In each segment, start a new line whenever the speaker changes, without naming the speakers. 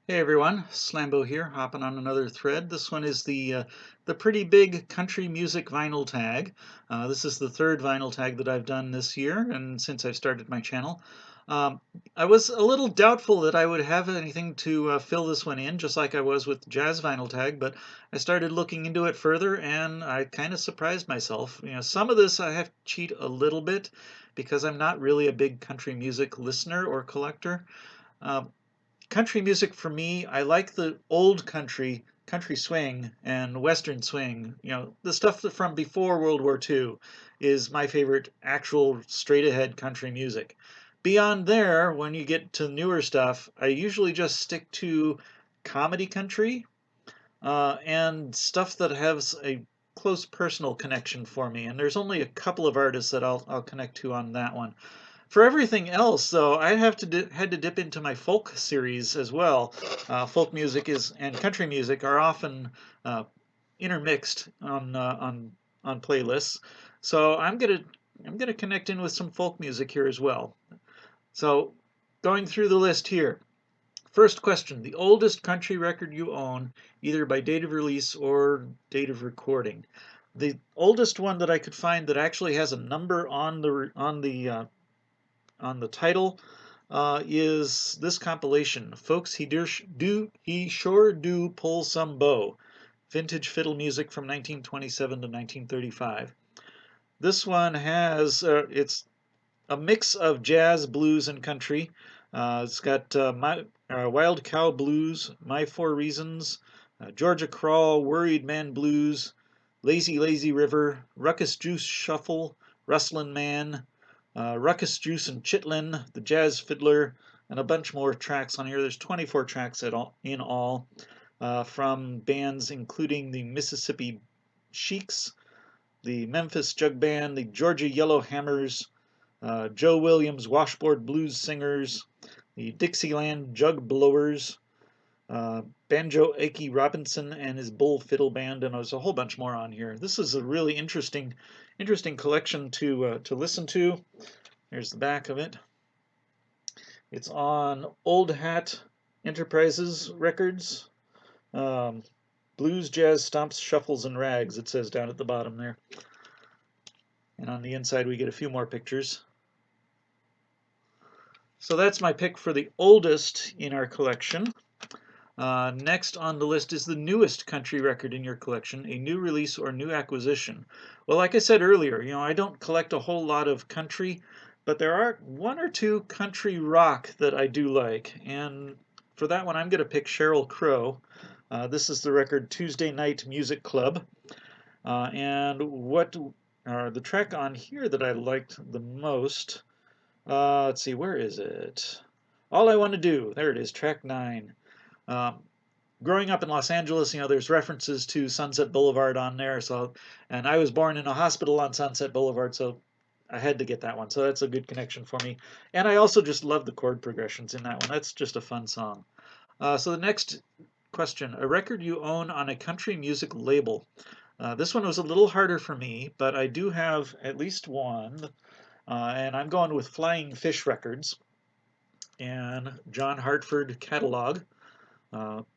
Hey everyone, Slambo here, hopping on another thread. This one is the pretty big country music vinyl tag. This is the third vinyl tag that I've done this year, and since I've started my channel. Um, I was a little doubtful that I would have anything to fill this one in, just like I was with the jazz vinyl tag, but I started looking into it further, and I kind of surprised myself. Some of this I have to cheat a little bit because I'm not really a big country music listener or collector. Um, Country music for me, I like the old country swing and western swing. The stuff from before World War II is my favorite actual straight ahead country music. Beyond there, when you get to newer stuff, I usually just stick to comedy country and stuff that has a close personal connection for me. And there's only a couple of artists that I'll connect to on that one. For everything else, though, I had to dip into my folk series as well. Folk music is and country music are often uh, intermixed on playlists, so I'm gonna connect in with some folk music here as well. So, going through the list here. First question: the oldest country record you own, either by date of release or date of recording. The oldest one that I could find that actually has a number on the title is this compilation. Folks, he sure do pull some bow. Vintage fiddle music from 1927 to 1935. This one has it's a mix of jazz, blues, and country. It's got my Wild Cow Blues, My Four Reasons, Georgia Crawl, Worried Man Blues, Lazy Lazy River, Ruckus Juice Shuffle, Rustlin' Man, Ruckus Juice and Chitlin, The Jazz Fiddler, and a bunch more tracks on here. There's 24 tracks in all from bands including the Mississippi Sheiks, the Memphis Jug Band, the Georgia Yellow Hammers, Joe Williams Washboard Blues Singers, the Dixieland Jug Blowers, Banjo Akey Robinson and his Bull Fiddle Band, and there's a whole bunch more on here. This is a really interesting collection to listen to. There's the back of it. It's on Old Hat Enterprises Records. Um, Blues, Jazz, Stomps, Shuffles, and Rags, it says down at the bottom there. And on the inside, we get a few more pictures. So that's my pick for the oldest in our collection. Next on the list is the newest country record in your collection, a new release or new acquisition. Well, like I said earlier, I don't collect a whole lot of country, but there are one or two country rock that I do like. And for that one, I'm going to pick Sheryl Crow. This is the record Tuesday Night Music Club. And the track on here that I liked the most, let's see, where is it? All I Want to Do. There it is, track 9. Um, Growing up in Los Angeles, there's references to Sunset Boulevard on there. And I was born in a hospital on Sunset Boulevard, so I had to get that one. So that's a good connection for me. And I also just love the chord progressions in that one. That's just a fun song. So the next question: a record you own on a country music label. This one was a little harder for me, but I do have at least one, and I'm going with Flying Fish Records and John Hartford catalog.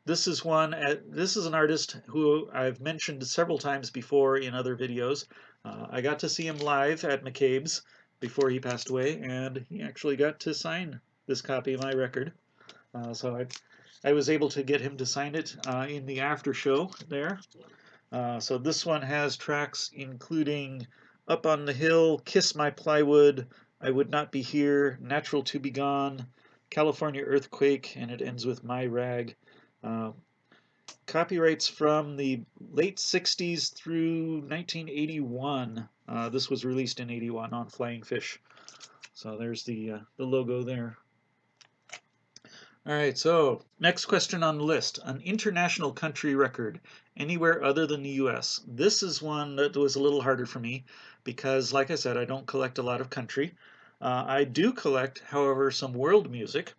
This is an artist who I've mentioned several times before in other videos. I got to see him live at McCabe's before he passed away, and he actually got to sign this copy of my record. So I was able to get him to sign it in the after show there. So this one has tracks including Up on the Hill, Kiss My Plywood, I Would Not Be Here, Natural to Be Gone, California Earthquake, and it ends with My Rag. Uh, Copyrights from the late 60s through 1981. This was released in 81 on Flying Fish. So there's the logo there. All right, so next question on the list. An international country record anywhere other than the US. This is one that was a little harder for me because, like I said, I don't collect a lot of country. I do collect, however, some world music,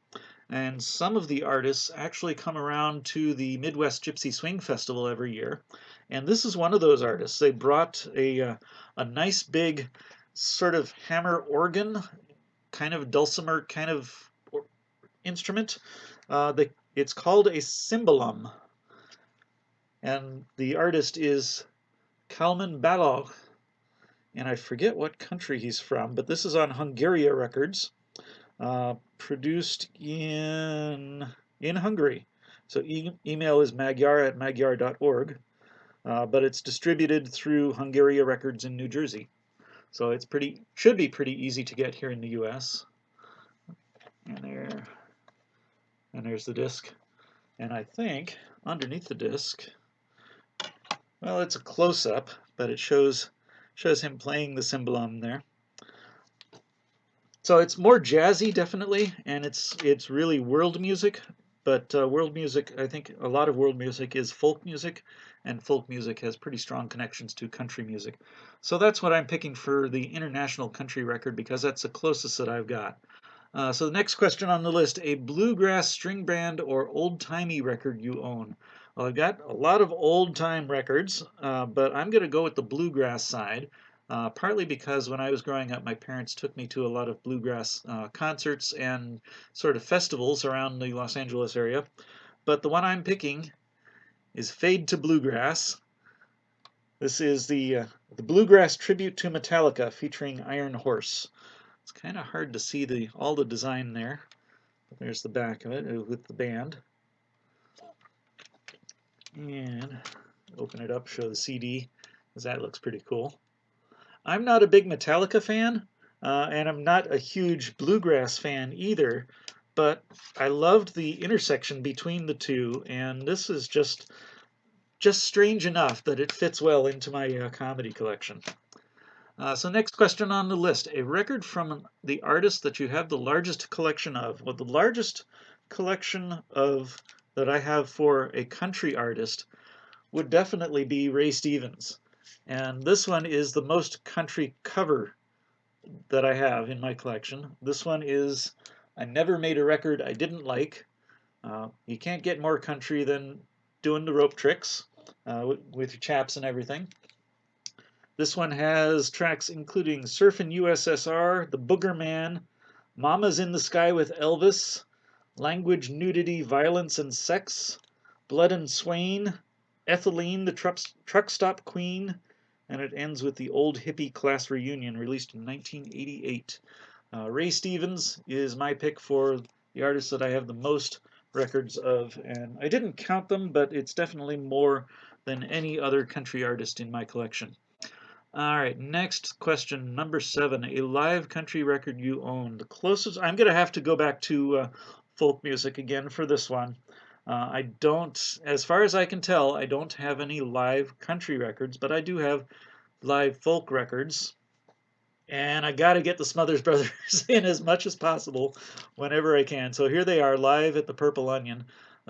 and some of the artists actually come around to the Midwest Gypsy Swing Festival every year. And this is one of those artists. They brought a nice big sort of hammer organ, kind of dulcimer kind of instrument. They It's called a cymbalum, and the artist is Kalman Balog, and I forget what country he's from, but this is on Hungaria Records, produced in Hungary. So email is magyar@magyar.org, but it's distributed through Hungaria Records in New Jersey. So it's should be pretty easy to get here in the U.S. And there's the disc. And I think underneath the disc, well, it's a close-up, but it shows him playing the cymbalum there. So it's more jazzy, definitely, and it's really world music. But world music, I think a lot of world music is folk music, and folk music has pretty strong connections to country music. So that's what I'm picking for the international country record because that's the closest that I've got. So the next question on the list, a bluegrass string band or old-timey record you own. Well, I've got a lot of old-time records, but I'm going to go with the bluegrass side, partly because when I was growing up, my parents took me to a lot of bluegrass concerts and sort of festivals around the Los Angeles area. But the one I'm picking is Fade to Bluegrass. This is the bluegrass tribute to Metallica featuring Iron Horse. It's kind of hard to see all the design there. But there's the back of it with the band. And open it up, show the CD, because that looks pretty cool. I'm not a big Metallica fan, and I'm not a huge bluegrass fan either, but I loved the intersection between the two, and this is just strange enough that it fits well into my comedy collection. So next question on the list, a record from the artist that you have the largest collection of. Well, the largest collection that I have for a country artist would definitely be Ray Stevens. And this one is the most country cover that I have in my collection. This one is I Never Made a Record I Didn't Like. You can't get more country than doing the rope tricks with your chaps and everything. This one has tracks including Surfin' USSR, The Booger Man, Mama's in the Sky with Elvis, Language, Nudity, Violence, and Sex, Blood and Swain, Ethylene, the Truck Stop Queen, and it ends with the Old Hippie Class Reunion, released in 1988. Ray Stevens is my pick for the artist that I have the most records of, and I didn't count them, but it's definitely more than any other country artist in my collection. All right, next question, number 7, a live country record you own. The closest, I'm going to have to go back to folk music again for this one. I don't, as far as I can tell, I don't have any live country records, but I do have live folk records. And I got to get the Smothers Brothers in as much as possible whenever I can. So here they are live at the Purple Onion.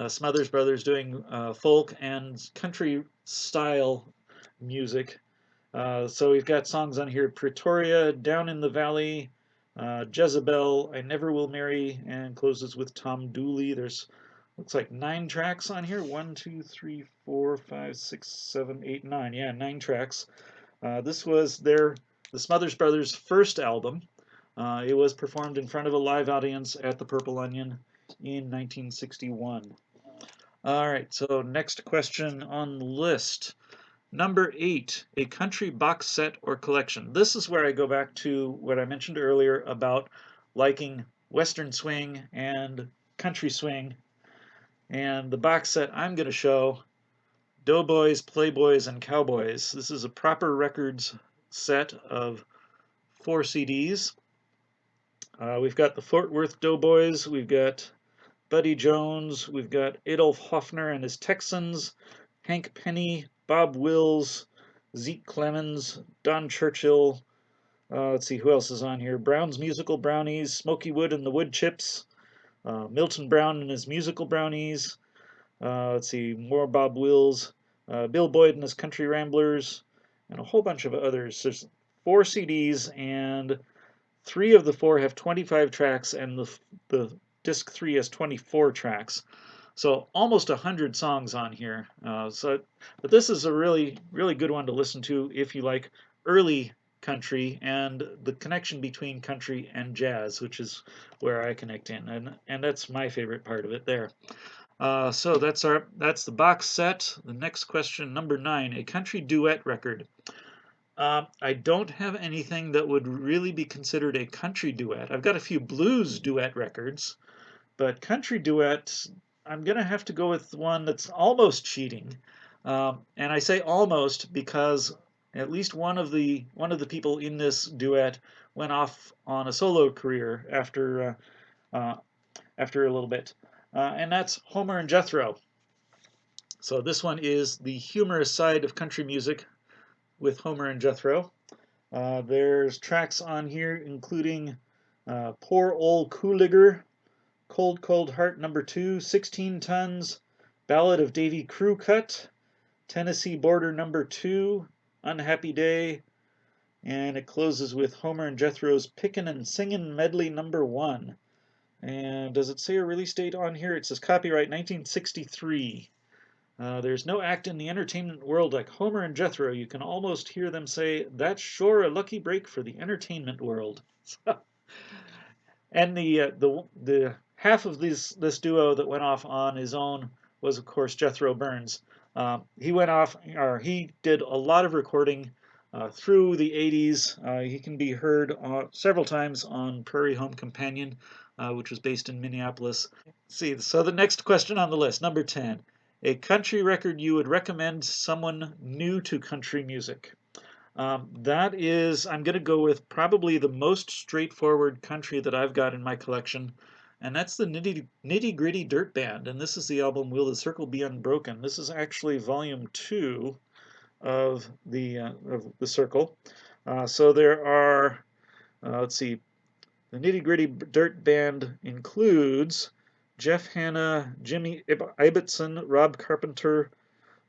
Smothers Brothers doing folk and country style music. So we've got songs on here, Pretoria, Down in the Valley, Jezebel, I Never Will Marry, and closes with Tom Dooley. There's, looks like 9 tracks on here. 1, 2, 3, 4, 5, 6, 7, 8, 9. Yeah, 9 tracks. This was the Smothers Brothers' first album. It was performed in front of a live audience at the Purple Onion in 1961. All right, so next question on the list. Number 8, a country box set or collection. This is where I go back to what I mentioned earlier about liking Western swing and country swing. And the box set I'm going to show, Doughboys, Playboys, and Cowboys. This is a Proper Records set of 4 CDs. We've got the Fort Worth Doughboys, we've got Buddy Jones, we've got Adolph Hoffner and his Texans, Hank Penny, Bob Wills, Zeke Clemens, Don Churchill. Let's see who else is on here. Brown's Musical Brownies, Smoky Wood and the Wood Chips, Milton Brown and his Musical Brownies. Let's see, more Bob Wills, Bill Boyd and his Country Ramblers, and a whole bunch of others. There's 4 CDs, and 3 of the 4 have 25 tracks, and the disc 3 has 24 tracks. So almost 100 songs on here. But this is a really, really good one to listen to if you like early country and the connection between country and jazz, which is where I connect in, and that's my favorite part of it there. So that's the box set. The next question, number 9, a country duet record. I don't have anything that would really be considered a country duet. I've got a few blues duet records, but country duet, I'm gonna have to go with one that's almost cheating. And I say almost because at least one of the people in this duet went off on a solo career after a little bit, and that's Homer and Jethro. So this one is the humorous side of country music with Homer and Jethro. There's tracks on here including Poor Old Cooliger, Cold Cold Heart Number 2, 16 Tons, Ballad of Davy Crew Cut, Tennessee Border Number 2, Unhappy Day, and it closes with Homer and Jethro's Pickin' and Singin' Medley Number 1. And does it say a release date on here? It says copyright 1963. There's no act in the entertainment world like Homer and Jethro. You can almost hear them say, "That's sure a lucky break for the entertainment world." And the half of this duo that went off on his own was, of course, Jethro Burns. He went off, or he did a lot of recording through the 80s. He can be heard several times on Prairie Home Companion, which was based in Minneapolis. Let's see, so the next question on the list, number 10. A country record you would recommend someone new to country music. That is, I'm going to go with probably the most straightforward country that I've got in my collection, and that's the Nitty Gritty Dirt Band. And this is the album Will the Circle Be Unbroken? This is actually volume 2 of the Circle. So there are, let's see, the Nitty Gritty Dirt Band includes Jeff Hanna, Jimmy Ibbotson, Rob Carpenter,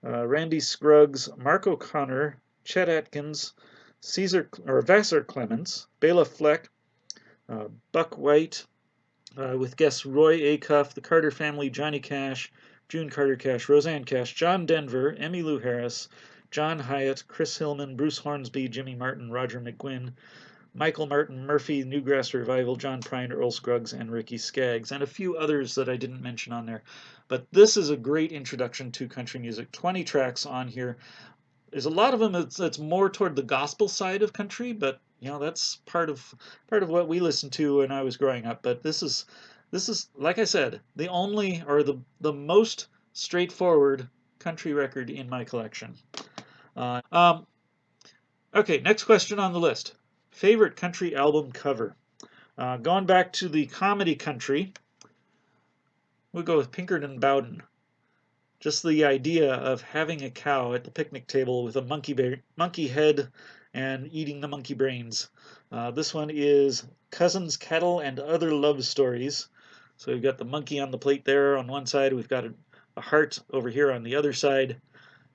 Randy Scruggs, Mark O'Connor, Chet Atkins, Vassar Clements, Bela Fleck, Buck White, with guests Roy Acuff, the Carter Family, Johnny Cash, June Carter Cash, Roseanne Cash, John Denver, Emmylou Harris, John Hyatt, Chris Hillman, Bruce Hornsby, Jimmy Martin, Roger McGuinn, Michael Martin Murphy, Newgrass Revival, John Prine, Earl Scruggs, and Ricky Skaggs, and a few others that I didn't mention on there. But this is a great introduction to country music. 20 tracks on here. There's a lot of them that's more toward the gospel side of country, but that's part of what we listened to when I was growing up. But this is like I said, the only or the most straightforward country record in my collection. Okay, next question on the list. Favorite country album cover. Going back to the comedy country, we'll go with Pinkerton Bowden. Just the idea of having a cow at the picnic table with a monkey head and eating the monkey brains. This one is Cousins, Cattle, and Other Love Stories. So we've got the monkey on the plate there on one side. We've got a heart over here on the other side.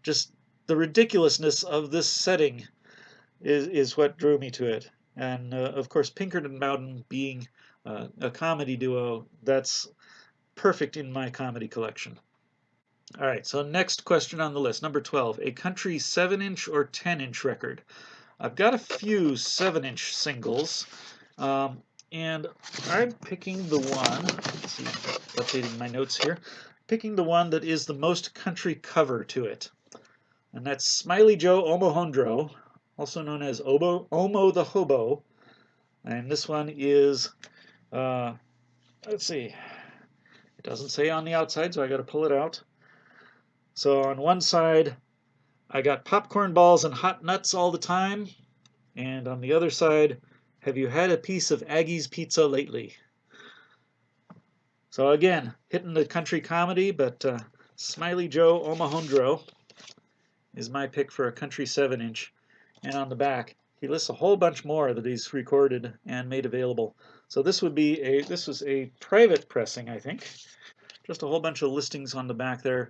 Just the ridiculousness of this setting is what drew me to it. And of course, Pinkerton Bowden being a comedy duo, that's perfect in my comedy collection. All right, so next question on the list, number 12, a country 7-inch or 10-inch record. I've got a few 7-inch singles, and I'm picking the one, let's see, updating my notes here, picking the one that is the most country cover to it. And that's Smiley Joe Omohundro, also known as Omo the Hobo. And this one is, let's see, it doesn't say on the outside, so I got to pull it out. So on one side, I got popcorn balls and hot nuts all the time. And on the other side, have you had a piece of Aggie's pizza lately? So again, hitting the country comedy, but Smiley Joe Omohundro is my pick for a country 7-inch. And on the back, he lists a whole bunch more that he's recorded and made available. So this was a private pressing, I think. Just a whole bunch of listings on the back there.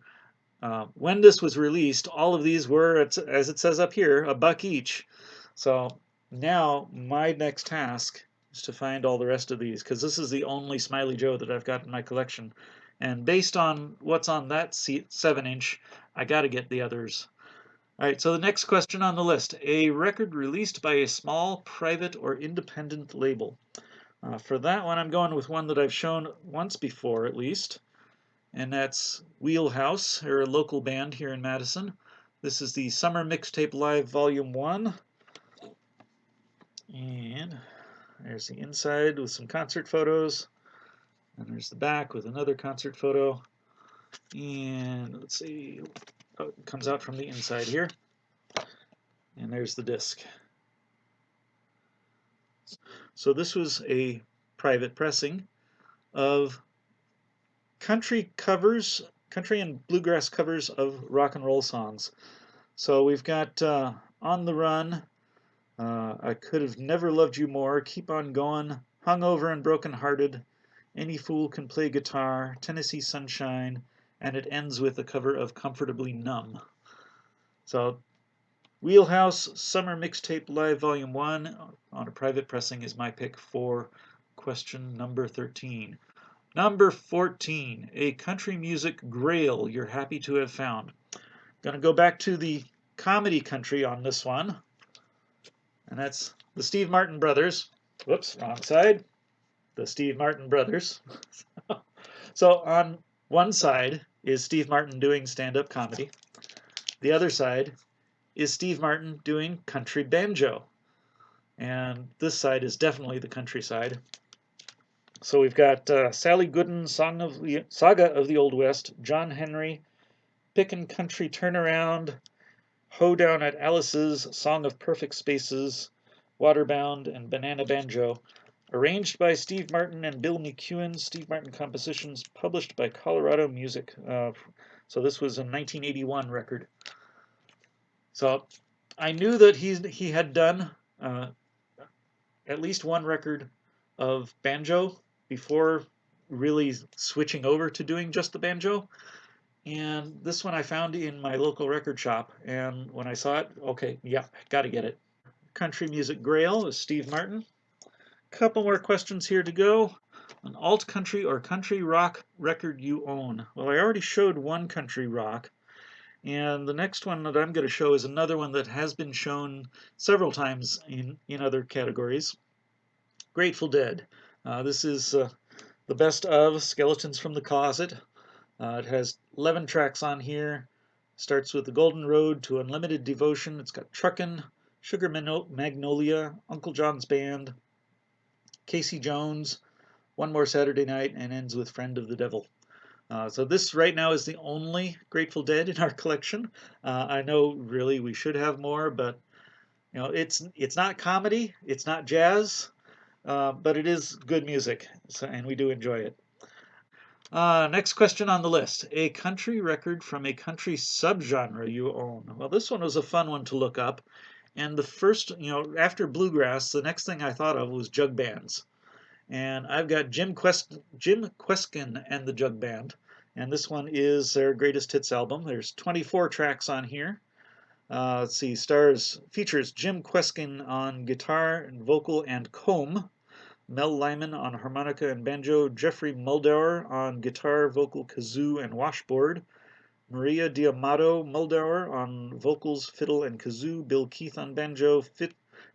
When this was released, all of these were, as it says up here, $1 each. So now my next task is to find all the rest of these, because this is the only Smiley Joe that I've got in my collection. And based on what's on that 7-inch, I got to get the others. All right, so the next question on the list, a record released by a small, private, or independent label. For that one, I'm going with one that I've shown once before, at least. and that's Wheelhouse. They're a local band here in Madison. This is the Summer Mixtape Live Volume 1. And there's the inside with some concert photos. And there's the back with another concert photo. And let's see, oh, it comes out from the inside here. And there's the disc. So this was a private pressing of country covers, country and bluegrass covers of rock and roll songs. So we've got On the Run, I Could Have Never Loved You More, Keep On Going, Hungover and Broken Hearted, Any Fool Can Play Guitar, Tennessee Sunshine, and it ends with a cover of Comfortably Numb. So Wheelhouse Summer Mixtape Live Volume 1 on a private pressing is my pick for question number 13. Number 14, a country music grail you're happy to have found. Going to go back to the comedy country on this one, and that's the Steve Martin Brothers. Whoops, wrong side. The Steve Martin Brothers. So on one side is Steve Martin doing stand-up comedy. The other side is Steve Martin doing country banjo. And this side is definitely the country side. So we've got Sally Gooden's Saga of the Old West, John Henry, Pickin' Country Turnaround, Hoedown at Alice's, Song of Perfect Spaces, Waterbound, and Banana Banjo. Arranged by Steve Martin and Bill McEwen, Steve Martin compositions published by Colorado Music. So this was a 1981 record. So I knew that he had done at least one record of banjo before really switching over to doing just the banjo. And this one I found in my local record shop. And when I saw it, okay, yeah, got to get it. Country Music Grail is Steve Martin. Couple more questions here to go. An alt country or country rock record you own. Well, I already showed one country rock. And the next one that I'm going to show is another one that has been shown several times in other categories. Grateful Dead. This is the best of Skeletons from the Closet. It has 11 tracks on here. Starts with The Golden Road to Unlimited Devotion. It's got Truckin', Sugar Magnolia, Uncle John's Band, Casey Jones, One More Saturday Night, and ends with Friend of the Devil. So this right now is the only Grateful Dead in our collection. I know really we should have more, but you know it's not comedy, it's not jazz, but it is good music, and we do enjoy it. Next question on the list. A country record from a country subgenre you own. Well, this one was a fun one to look up. And the first, after bluegrass, the next thing I thought of was jug bands. And I've got Jim Kweskin and the Jug Band. And this one is their greatest hits album. There's 24 tracks on here. Let's see, features Jim Kweskin on guitar and vocal and comb. Mel Lyman on harmonica and banjo, Jeffrey Muldauer on guitar, vocal, kazoo, and washboard, Maria Diamato Muldauer on vocals, fiddle, and kazoo, Bill Keith on banjo,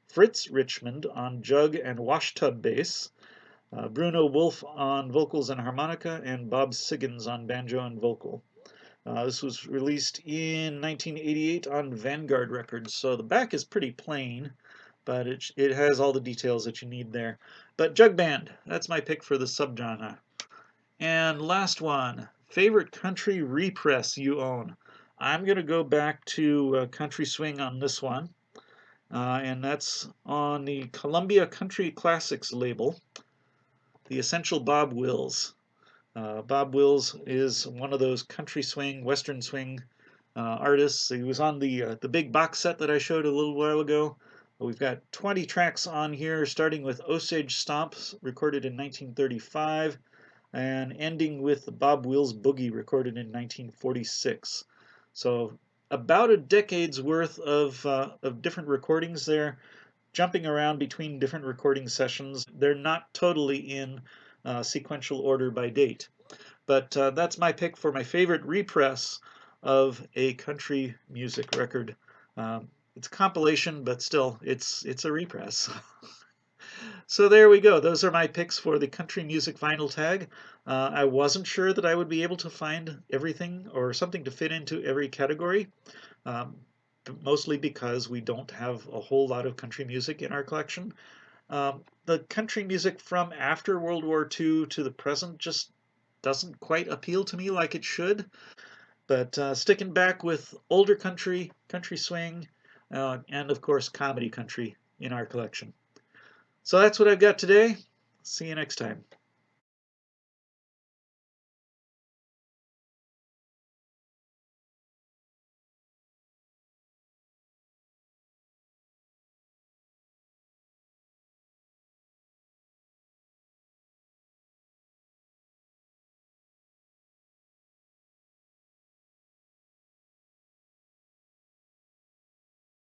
Fritz Richmond on jug and washtub bass, Bruno Wolf on vocals and harmonica, and Bob Siggins on banjo and vocal. This was released in 1988 on Vanguard Records, so the back is pretty plain, but it has all the details that you need there. But jug band, that's my pick for the subgenre. And last one, favorite country repress you own. I'm going to go back to country swing on this one, and that's on the Columbia Country Classics label, the Essential Bob Wills. Bob Wills is one of those country swing, western swing artists. He was on the big box set that I showed a little while ago. We've got 20 tracks on here, starting with Osage Stomps, recorded in 1935, and ending with Bob Wills Boogie, recorded in 1946. So about a decade's worth of different recordings there, jumping around between different recording sessions. They're not totally in sequential order by date. But that's my pick for my favorite repress of a country music record. It's a compilation, but still, it's a repress. So there we go. Those are my picks for the country music vinyl tag. I wasn't sure that I would be able to find everything or something to fit into every category, um, mostly because we don't have a whole lot of country music in our collection. The country music from after World War II to the present just doesn't quite appeal to me like it should. But sticking back with older country, country swing, and of course comedy country in our collection. So that's what I've got today. See you next time.